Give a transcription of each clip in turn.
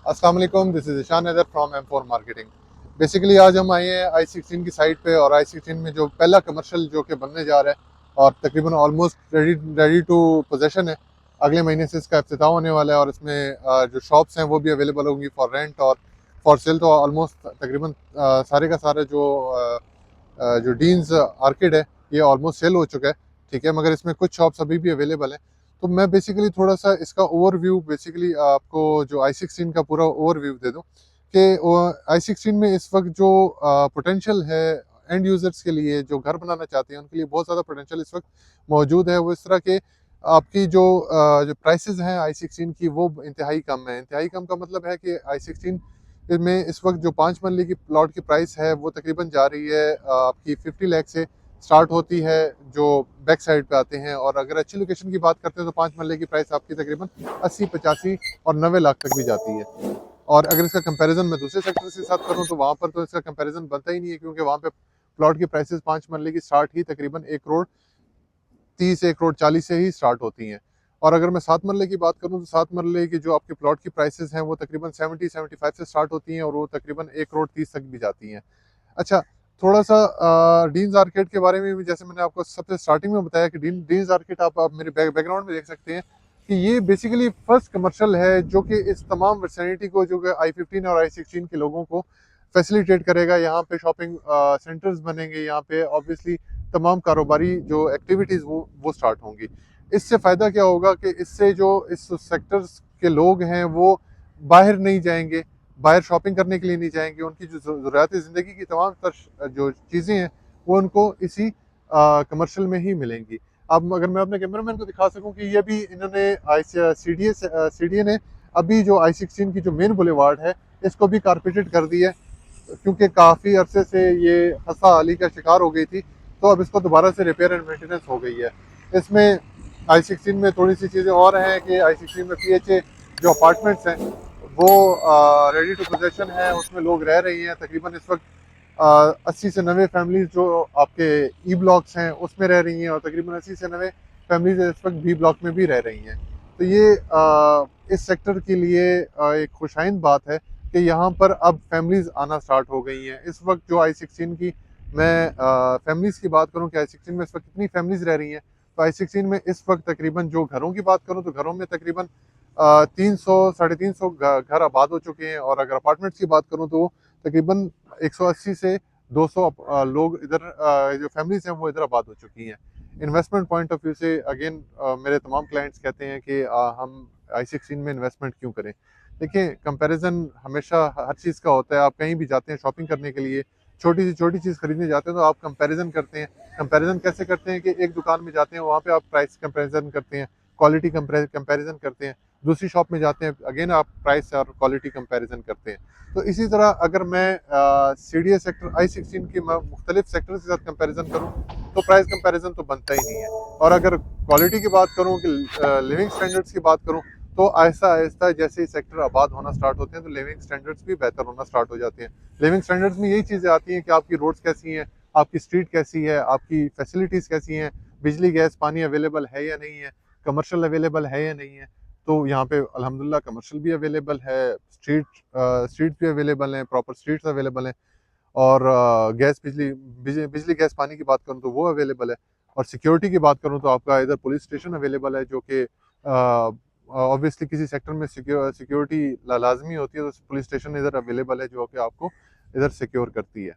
अस्सलाम वालेकुम, this is Ishan Haider from M4 marketing. Basically आज हम आए हैं I16 की साइट पे और I16 में जो पहला कमर्शियल जो कि बनने जा रहा है और तकरीबन ऑलमोस्ट रेडी टू पोजेशन है। अगले महीने से इसका इफ्तिताह होने वाला है और इसमें जो शॉप्स हैं वो भी अवेलेबल होंगी फॉर रेंट और फॉर सेल। तो ऑलमोस्ट तकरीबन सारे का सारा जो डीन्स आर्किड है ये ऑलमोस्ट सेल हो चुका है, ठीक है, मगर इसमें कुछ शॉप्स अभी भी अवेलेबल हैं। तो मैं बेसिकली थोड़ा सा इसका ओवरव्यू बेसिकली आपको जो I16 का पूरा ओवरव्यू दे दूं कि I16 में इस वक्त जो पोटेंशियल है एंड यूज़र्स के लिए जो घर बनाना चाहते हैं उनके लिए बहुत ज़्यादा पोटेंशियल इस वक्त मौजूद है। वो इस तरह के आपकी जो प्राइसेस हैं I16 की वो इंतहाई कम है। इंतहाई कम का मतलब है कि I16 में इस वक्त जो 5 मरले की प्लॉट की प्राइस है वो तकरीबन जा रही है आपकी 50 लाख से स्टार्ट होती है जो बैक साइड पे आते हैं। और अगर अच्छी लोकेशन की बात करते हैं तो 5 मरले की प्राइस आपकी तकरीबन 80, 85 और 90 लाख तक भी जाती है। और अगर इसका कंपैरिजन मैं दूसरे सेक्टर के साथ करूं तो वहां पर तो इसका कंपैरिजन बनता ही नहीं है, क्योंकि वहां पे प्लॉट की प्राइसेस 5 मरले की स्टार्ट ही तकरीबन 1 करोड़ 30, 1 करोड़ 40 से ही स्टार्ट होती हैं। और अगर मैं 7 मरले की बात करूं तो 7 मरले की जो आपके प्लॉट की प्राइसेस हैं वो तकरीबन 70, 75 से स्टार्ट होती हैं और वो तकरीबन 1 करोड़ 30 तक भी जाती हैं। अच्छा, थोड़ा सा डीन्स आर्केड के बारे में भी, जैसे मैंने आपको सबसे स्टार्टिंग में बताया कि डीन्स आर्केड आप मेरे बैकग्राउंड में देख सकते हैं कि ये बेसिकली फर्स्ट कमर्शियल है जो कि इस तमाम वर्सैनिटी को जो कि I15 और I16 के लोगों को फैसिलिटेट करेगा। यहाँ पे शॉपिंग सेंटर्स बनेंगे, यहाँ पे ऑब्वियसली तमाम कारोबारी जो एक्टिविटीज़ वो स्टार्ट होंगी। इससे फ़ायदा क्या होगा कि इससे जो इस सेक्टर्स के लोग हैं वो बाहर नहीं जाएंगे, बाहर शॉपिंग करने के लिए नहीं जाएंगे। उनकी जो ज़रूरियात ज़िंदगी की तमाम तर जो चीज़ें हैं वो उनको इसी कमर्शियल में ही मिलेंगी। अब अगर मैं अपने कैमरामैन को दिखा सकूं कि ये भी इन्होंने सी डी ए ने अभी जो I16 की जो मेन बुलेवार्ड है इसको भी कारपेटेड कर दी है, क्योंकि काफ़ी अरसे से ये खस्ता हाली का शिकार हो गई थी। तो अब इसको दोबारा से रिपेयर एंड मेंटेनेंस हो गई है। इसमें I16 में थोड़ी सी चीज़ें और हैं कि I16 में PHA जो अपार्टमेंट्स हैं वो रेडी टू पोजेशन है, उसमें लोग रह रही हैं। तकरीबन इस वक्त 80 से 90 फैमिलीज जो आपके ई ब्लॉक्स हैं उसमें रह रही हैं और तकरीबन 80 से 90 फैमिलीज इस वक्त बी ब्लॉक में भी रह रही हैं। तो ये इस सेक्टर के लिए एक खुशाइंद बात है कि यहाँ पर अब फैमिलीज आना स्टार्ट हो गई हैं। इस वक्त जो I16 की मैं फैमिलीज की बात करूँ कि I16 में इस वक्त कितनी फैमिलीज रह रही हैं, तो I16 में इस वक्त तकरीबन जो घरों की बात करूँ तो घरों में तकरीबन 300 350 घर आबाद हो चुके हैं। और अगर अपार्टमेंट्स की बात करूँ तो तकरीबन 180 से 200 लोग इधर जो फैमिलीज हैं वो इधर आबाद हो चुकी हैं। इन्वेस्टमेंट पॉइंट ऑफ व्यू से अगेन मेरे तमाम क्लाइंट्स कहते हैं कि हम I16 में इन्वेस्टमेंट क्यों करें। देखिए, कंपैरिजन हमेशा हर चीज़ का होता है। आप कहीं भी जाते हैं शॉपिंग करने के लिए, छोटी से छोटी चीज़ खरीदने जाते हैं तो आप कंपैरिजन करते हैं। कंपैरिजन कैसे करते हैं कि एक दुकान में जाते हैं वहाँ पे आप प्राइस कंपैरिजन करते हैं, क्वालिटी कंपैरिजन करते हैं। दूसरी शॉप में जाते हैं अगेन आप प्राइस और क्वालिटी कंपैरिजन करते हैं। तो इसी तरह अगर मैं CDA सेक्टर I16 की मुख्तलिफ सेक्टर के साथ कंपैरिजन करूँ तो प्राइस कंपैरिजन तो बनता ही नहीं है। और अगर क्वालिटी की बात करूँ कि लिविंग स्टैंडर्ड्स की बात करूँ तो आहिस्ता आहिस्ता जैसे ही सेक्टर आबाद होना स्टार्ट होते हैं तो लिविंग स्टैंडर्ड्स भी बेहतर होना स्टार्ट हो जाते हैं। लिविंग स्टैंडर्ड्स में यही चीज़ें आती हैं कि आपकी रोड्स कैसी हैं, आपकी स्ट्रीट कैसी है, आपकी फैसिलिटीज़ कैसी हैं, बिजली गैस पानी अवेलेबल है या नहीं है, कमर्शियल अवेलेबल है या नहीं है। तो यहाँ पे अल्हम्दुलिल्लाह कमर्शियल भी अवेलेबल है, स्ट्रीट भी अवेलेबल हैं, प्रॉपर स्ट्रीट्स अवेलेबल हैं। और गैस बिजली गैस पानी की बात करूँ तो वो अवेलेबल है। और सिक्योरिटी की बात करूँ तो आपका इधर पुलिस स्टेशन अवेलेबल है, जो कि ऑब्वियसली किसी सेक्टर में सिक्योरिटी लाजमी होती है, तो पुलिस स्टेशन इधर अवेलेबल है जो कि आपको इधर सिक्योर करती है।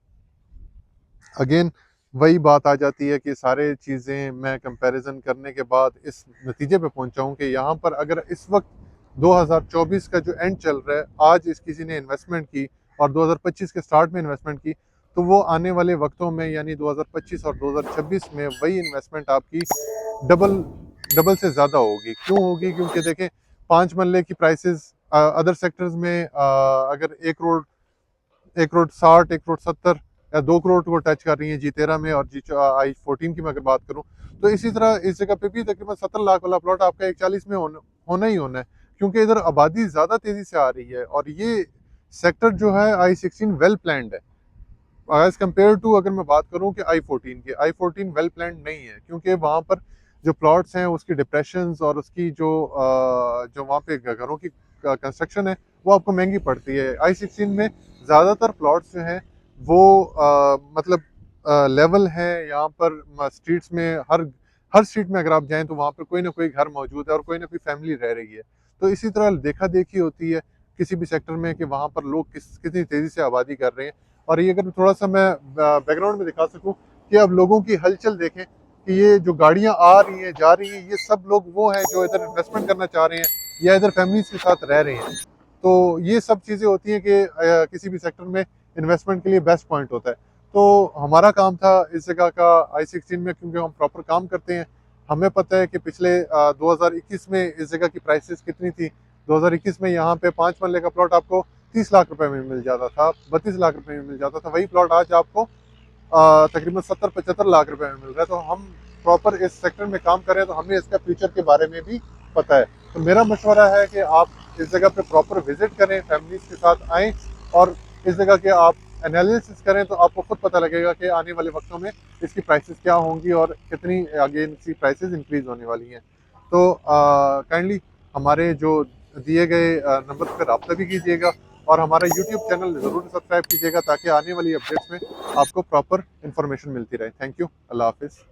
अगेन वही बात आ जाती है कि सारे चीज़ें मैं कंपैरिजन करने के बाद इस नतीजे पे पहुंचा हूँ कि यहाँ पर अगर इस वक्त 2024 का जो एंड चल रहा है, आज इस किसी ने इन्वेस्टमेंट की और 2025 के स्टार्ट में इन्वेस्टमेंट की, तो वो आने वाले वक्तों में यानी 2025 और 2026 में वही इन्वेस्टमेंट आपकी डबल डबल से ज़्यादा होगी। क्यों होगी? क्योंकि देखें, 5 मरले की प्राइसेस अदर सेक्टर्स में अगर 1 करोड़ 60, 1 करोड़ 70 या 2 करोड़ को टच कर रही है G13 में, और I14 की मैं अगर बात करूं तो इसी तरह इस जगह पे भी तकरीबन 70 लाख वाला प्लॉट आपका 140 में होना ही होना है, क्योंकि इधर आबादी ज़्यादा तेज़ी से आ रही है। और ये सेक्टर जो है I16 वेल प्लान्ड है एज कम्पेयर टू, अगर मैं बात करूं कि I14 की, I14 वेल प्लान्ड नहीं है, क्योंकि वहाँ पर जो प्लॉट्स हैं उसकी डिप्रेशंस और उसकी जो वहाँ पे घरों की कंस्ट्रक्शन है वो आपको महंगी पड़ती है। I-16 में ज़्यादातर प्लॉट्स जो हैं वो मतलब लेवल है। यहाँ पर स्ट्रीट्स में हर स्ट्रीट में अगर आप जाएं तो वहाँ पर कोई ना कोई घर मौजूद है और कोई ना कोई फैमिली रह रही है। तो इसी तरह देखा देखी होती है किसी भी सेक्टर में कि वहाँ पर लोग कितनी तेज़ी से आबादी कर रहे हैं। और ये अगर थोड़ा सा मैं बैकग्राउंड में दिखा सकूँ कि अब लोगों की हलचल देखें कि ये जो गाड़ियाँ आ रही हैं जा रही हैं, ये सब लोग वो हैं जो इधर इन्वेस्टमेंट करना चाह रहे हैं या इधर फैमिलीज के साथ रह रहे हैं। तो ये सब चीज़ें होती हैं कि किसी भी सेक्टर में इन्वेस्टमेंट के लिए बेस्ट पॉइंट होता है। तो हमारा काम था इस जगह का I-16 में, क्योंकि हम प्रॉपर काम करते हैं, हमें पता है कि पिछले 2021 में इस जगह की प्राइसेस कितनी थी। 2021 में यहाँ पे 5 मरले का प्लॉट आपको 30 लाख रुपए में मिल जाता था, 32 लाख रुपए में मिल जाता था। वही प्लॉट आज आपको तकरीबन 70-75 लाख रुपए में मिल रहा है। तो हम प्रॉपर इस सेक्टर में काम कर रहे हैं, तो हमें इसका फ्यूचर के बारे में भी पता है। तो मेरा मशवरा है कि आप इस जगह पे प्रॉपर विजिट करें, फैमिलीज के साथ आएँ और इस जगह के आप एनालिसिस करें, तो आपको खुद पता लगेगा कि आने वाले वक्तों में इसकी प्राइसेस क्या होंगी और कितनी आगे इसकी प्राइसेस इंक्रीज होने वाली हैं। तो काइंडली हमारे जो दिए गए नंबर पर रब्ता भी कीजिएगा और हमारा यूट्यूब चैनल ज़रूर सब्सक्राइब कीजिएगा ताकि आने वाली अपडेट्स में आपको प्रॉपर इन्फॉर्मेशन मिलती रहे। Thank you. अल्लाह हाफिज़।